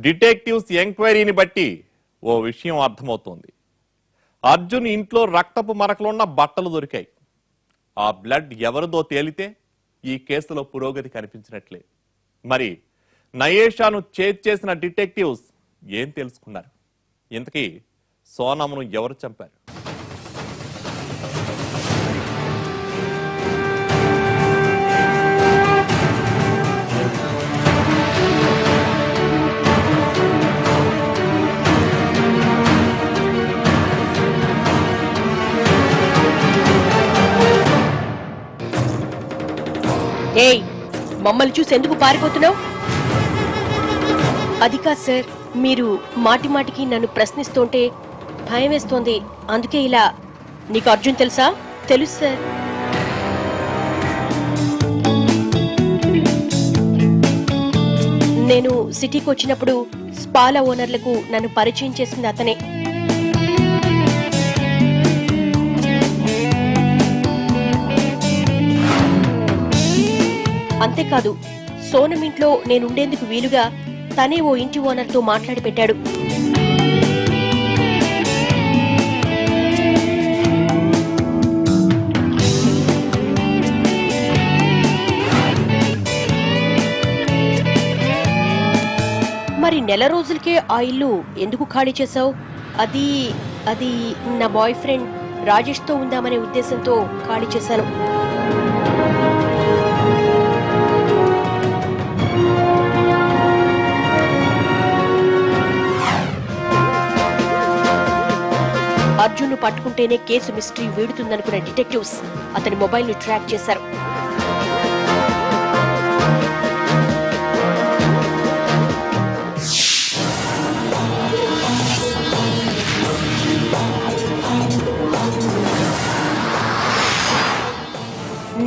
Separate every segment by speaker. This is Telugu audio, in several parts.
Speaker 1: డిటెక్టివ్స్ ఎంక్వైరీని బట్టి ఓ విషయం అర్థమవుతోంది. అర్జున్ ఇంట్లో రక్తపు మరకలున్న బట్టలు దొరికాయి. ఆ బ్లడ్ ఎవరిదో తేలితే ఈ కేసులో పురోగతి కనిపించినట్లే. మరి నయేషాను చేసిన డిటెక్టివ్స్ ఏం తెలుసుకున్నారు? ఇంతకీ సోనమ్ను ఎవరు చంపారు?
Speaker 2: ఏయ్, మమ్మల్ని చూసి ఎందుకు పారిపోతున్నావు? అది కాదు సార్, మీరు మాటి మాటికి నన్ను ప్రశ్నిస్తుంటే భయం వేస్తోంది, అందుకే ఇలా. నీకు అర్జున్ తెలుసా? తెలుసు సార్. నేను సిటీకి వచ్చినప్పుడు స్పాల ఓనర్లకు నన్ను పరిచయం చేసింది అతనే. అంతేకాదు, సోనం ఇంట్లో నేనుండేందుకు వీలుగా తనే ఓ ఇంటి ఓనర్తో మాట్లాడి పెట్టాడు. మరి నెల రోజులకే ఆ ఇల్లు ఎందుకు ఖాళీ చేశావు? అది నా బాయ్ ఫ్రెండ్ రాజేష్ తో ఉందామనే ఉద్దేశంతో ఖాళీ చేశాను. అర్జున్ను పట్టుకుంటేనే కేసు మిస్టరీ వీడుతుందనుకున్న డిటెక్టివ్స్ అతని మొబైల్ ను ట్రాక్ చేశారు.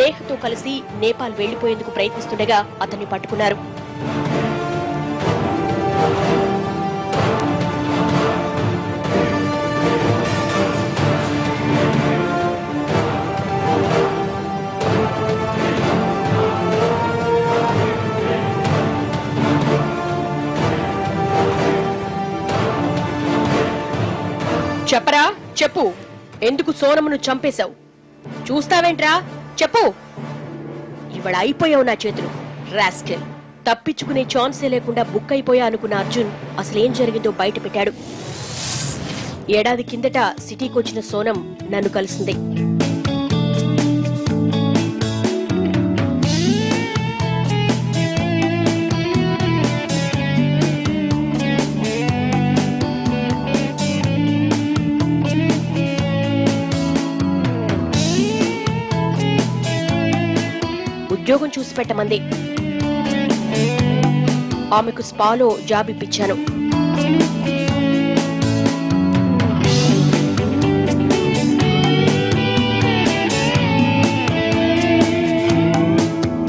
Speaker 2: నేహతో కలిసి నేపాల్ వెళ్లిపోయేందుకు ప్రయత్నిస్తుండగా అతన్ని పట్టుకున్నారు. చెప్పరా, చెప్పు, ఎందుకు సోనమును చంపేశావు? చూస్తావేంట్రా, చెప్పు. ఇవాళ అయిపోయావు నా చేతులు, రాస్కెల్. తప్పించుకునే ఛాన్సే లేకుండా బుక్ అయిపోయా అనుకున్న అర్జున్ అసలేం జరిగిందో బయట పెట్టాడు. ఏడాది కిందట సిటీకి వచ్చిన సోనం నన్ను కలిసింది. ఉద్యోగం చూసి పెట్టమంది. ఆమెకు స్పాలో జాబ్ ఇప్పించాను.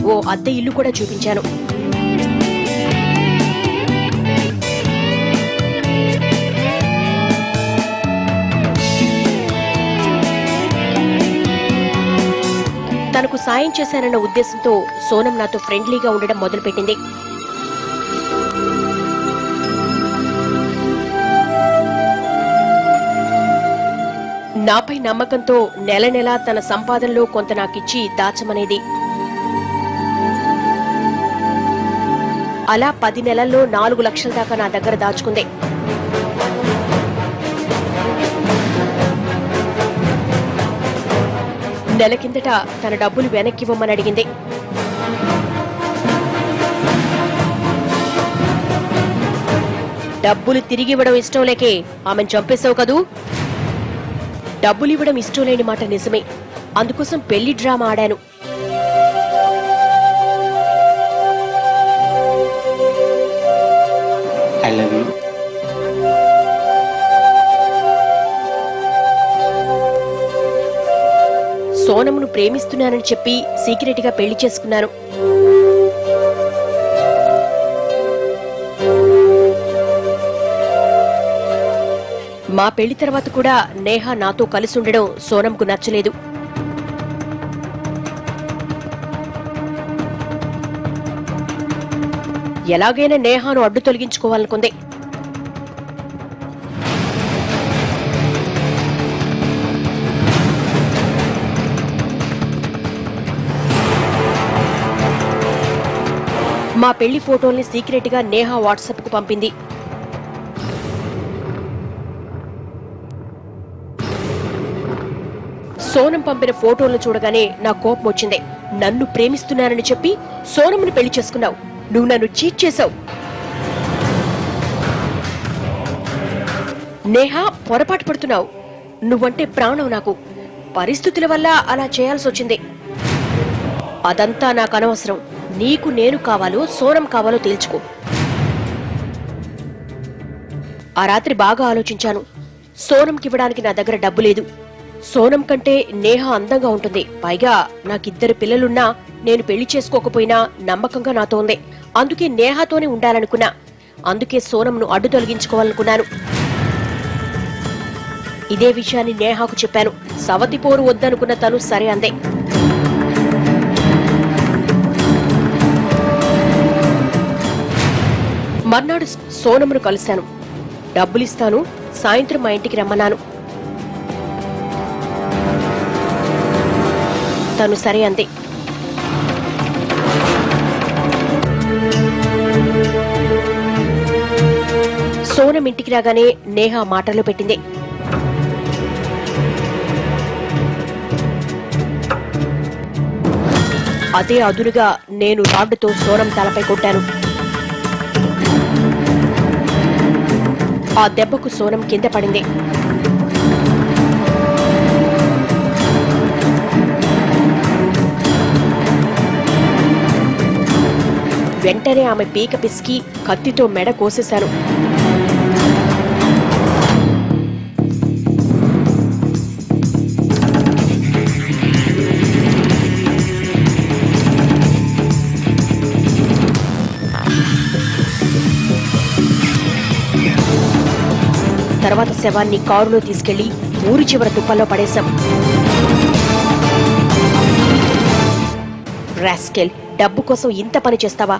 Speaker 2: ఓ అద్దె ఇల్లు కూడా చూపించాను. తనకు సాయం చేశానన్న ఉద్దేశంతో సోనం నాతో ఫ్రెండ్లీగా ఉండడం మొదలుపెట్టింది. నాపై నమ్మకంతో నెల నెలా తన సంపాదనలో కొంత నాకిచ్చి దాచమనేది. అలా 10 నెలల్లో 4 లక్షల దాకా నా దగ్గర దాచుకుంది. నెల కిందట తన డబ్బులు వెనక్కివ్వమని అడిగింది. డబ్బులు తిరిగివ్వడం ఇష్టం లేకే ఆమెను చంపేశావు కదూ? డబ్బులివ్వడం ఇష్టం లేని మాట నిజమే, అందుకోసం పెళ్లి డ్రామా ఆడాను. సోనమును ప్రేమిస్తున్నానని చెప్పి సీక్రెట్ గా పెళ్లి చేసుకున్నాను. మా పెళ్లి తర్వాత కూడా నేహ నాతో కలిసి ఉండడం సోనంకు నచ్చలేదు. ఎలాగైనా నేహాను అడ్డు తొలగించుకోవాలనుకుంది. మా పెళ్లి ఫోటోల్ని సీక్రెట్ గా నేహా వాట్సాప్ కు పంపింది. సోనం పంపిన ఫోటోలను చూడగానే నా కోపం వచ్చింది. నన్ను ప్రేమిస్తున్నానని చెప్పి సోనంని పెళ్లి చేసుకున్నావు. నువ్వు నన్ను చీట్ చేశావు. నేహా, పొరపాటు పడుతున్నావు. నువ్వంటే ప్రాణం నాకు. పరిస్థితుల వల్ల అలా చేయాల్సి వచ్చింది. అదంతా నాకు అనవసరం. నీకు నేను కావాలో సోనం కావాలో తేల్చుకో. ఆ రాత్రి బాగా ఆలోచించాను. సోనంకివ్వడానికి నా దగ్గర డబ్బు లేదు. సోనం కంటే నేహా అందంగా ఉంటుంది. పైగా నాకిద్దరు పిల్లలున్నా నేను పెళ్లి చేసుకోకపోయినా నమ్మకంగా నాతో ఉంది. అందుకే నేహాతోనే ఉండాలనుకున్నా. అందుకే సోనంను అడ్డు తొలగించుకోవాలనుకున్నాను. ఇదే విషయాన్ని నేహాకు చెప్పాను. సవతిపోరు వద్దనుకున్న తను సరే అందే. మర్నాడు సోనమును కలిశాను. డబ్బులిస్తాను, సాయంత్రం మా ఇంటికి రమ్మన్నాను. తను సరే అంది. సోనం ఇంటికి రాగానే నేహా మాటల్లో పెట్టింది. అదే అదునుగా నేను రాడ్డుతో సోనం తలపై కొట్టాను. ఆ దెబ్బకు సోనం కింద పడింది. వెంటనే ఆమె పీక పిసికి కత్తితో మెడ కోసేశాను. తర్వాత శవాన్ని కారులో తీసుకెళ్లి ఊరి చివర తుప్పల్లో పడేశాం. రాస్కెల్, డబ్బు కోసం ఇంత పని చేస్తావా?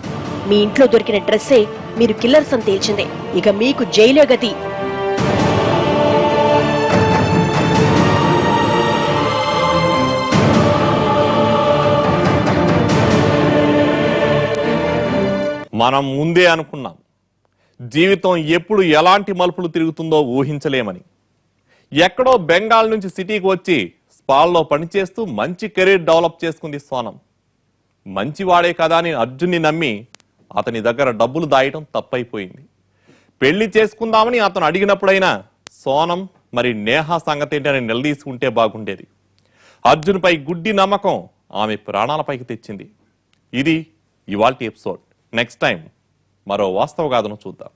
Speaker 2: మీ ఇంట్లో దొరికిన డ్రెస్సే మీరు కిల్లర్స్ అని తేల్చిందే. ఇక మీకు జైలే గతి.
Speaker 1: మనం ముందే అనుకున్నాం, జీవితం ఎప్పుడు ఎలాంటి మలుపులు తిరుగుతుందో ఊహించలేమని. ఎక్కడో బెంగాల్ నుంచి సిటీకి వచ్చి స్పాల్లో పనిచేస్తూ మంచి కెరీర్ డెవలప్ చేసుకుంది సోనం. మంచివాడే కదా అని అర్జున్ని నమ్మి అతని దగ్గర డబ్బులు దాయటం తప్పైపోయింది. పెళ్లి చేసుకుందామని అతను అడిగినప్పుడైనా సోనం మరి నేహా సంగతేంటని నిలదీసుకుంటే బాగుండేది. అర్జున్పై గుడ్డి నమ్మకం ఆమె ప్రాణాలపైకి తెచ్చింది. ఇది ఇవాల్టి ఎపిసోడ్. నెక్స్ట్ టైం మరో వాస్తవ గాథను చూద్దాం.